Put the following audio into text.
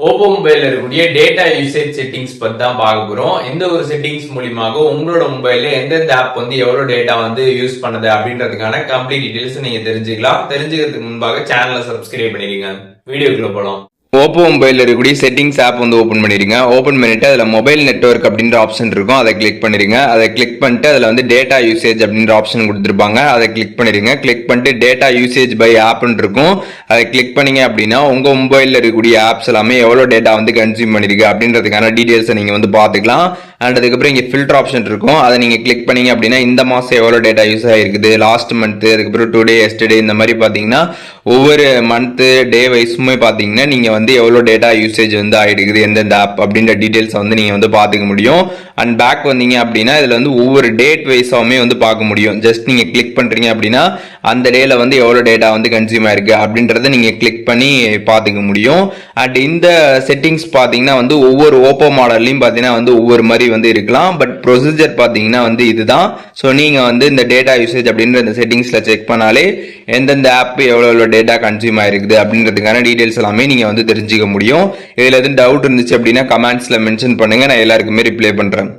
Oppo மொபைல்ல இருக்கக்கூடிய data usage settings பத்தி தான் பார்க்க போறோம். எந்த ஒரு செட்டிங்ஸ் மூலியமாக உங்களோட மொபைல்ல எந்தெந்த ஆப் வந்து எவ்வளவு டேட்டா வந்து யூஸ் பண்ணுது அப்படின்றதுக்கான கம்ப்ளீட் டீடைல்ஸ் நீங்க தெரிஞ்சுக்கலாம். தெரிஞ்சுக்கிறதுக்கு முன்பாக சேனலை சப்ஸ்கிரைப் பண்ணிருங்க. வீடியோக்குள்ள போலாம். ஓப்போ மொபைலில் இருக்கக்கூடிய செட்டிங்ஸ் ஆப் வந்து ஓப்பன் பண்ணிடுங்க. ஓப்பன் பண்ணிட்டு அதில் மொபைல் நெட்வொர்க் அப்படின்ற ஆப்ஷன் இருக்கும், அதை கிளிக் பண்ணிடுங்க. அதை கிளிக் பண்ணிட்டு அதில் வந்து டேட்டா யூசேஜ் அப்படின்ற ஆப்ஷன் கொடுத்துருப்பாங்க, அதை கிளிக் பண்ணிடுங்க. கிளிக் பண்ணிட்டு டேட்டா யூசேஜ் பை ஆப்னு இருக்கும், அதை கிளிக் பண்ணீங்க அப்படின்னா உங்கள் மொபைலில் இருக்கக்கூடிய ஆப்ஸ் எல்லாமே எவ்வளோ டேட்டா வந்து கன்சியூம் பண்ணிருக்கு அப்படின்றதுக்கான டீடைல்ஸை நீங்கள் வந்து பார்த்துக்கலாம். அண்ட் அதுக்கப்புறம் இங்கே ஃபில்டர் ஆப்ஷன் இருக்கும், அதை நீங்கள் கிளிக் பண்ணீங்க அப்படின்னா இந்த மாதம் எவ்வளோ டேட்டா யூஸ் ஆகிருக்குது, லாஸ்ட் மந்த்து, அதுக்கப்புறம் டுடே, எஸ்டர்டே, இந்த மாதிரி பார்த்தீங்கன்னா ஒவ்வொரு மந்த்து டே வைஸுமே பார்த்தீங்கன்னா நீங்கள் வந்து எவ்வளோ டேட்டா யூசேஜ் வந்து ஆகிடுக்குது எந்தெந்த ஆப் அப்படின்ற டீடைல்ஸை வந்து நீங்கள் வந்து பார்த்துக்க முடியும். அண்ட் பேக் வந்தீங்க அப்படின்னா இதில் வந்து ஒவ்வொரு டேட் வைஸாகவுமே வந்து பார்க்க முடியும். ஜஸ்ட் நீங்கள் கிளிக் பண்ணுறீங்க அப்படின்னா அந்த டேல வந்து எவ்வளோ டேட்டா வந்து கன்சியூம் ஆயிருக்கு அப்படின்றத நீங்கள் கிளிக் பண்ணி பார்த்துக்க முடியும். அண்ட் இந்த செட்டிங்ஸ் பார்த்தீங்கன்னா வந்து ஒவ்வொரு ஓப்போ மாடல்லையும் பார்த்தீங்கன்னா வந்து ஒவ்வொரு மாதிரி வந்து இருக்கலாம். பட் ப்ரொசீஜர் பார்த்தீங்கன்னா வந்து இதுதான். ஸோ நீங்கள் வந்து இந்த டேட்டா யூசேஜ் அப்படின்ற இந்த செட்டிங்ஸில் செக் பண்ணாலே எந்தெந்த ஆப் எவ்வளோ டேட்டா கன்சியூம் ஆயிருக்குது அப்படின்றதுக்கான டீடைல்ஸ் எல்லாமே நீங்கள் வந்து தெரிஞ்சுக்க முடியும். இதில் எதுவும் டவுட் இருந்துச்சு அப்படின்னா கமெண்ட்ஸில் மென்ஷன் பண்ணுங்க, நான் எல்லாருக்குமே ரிப்ளை பண்ணுறேன்.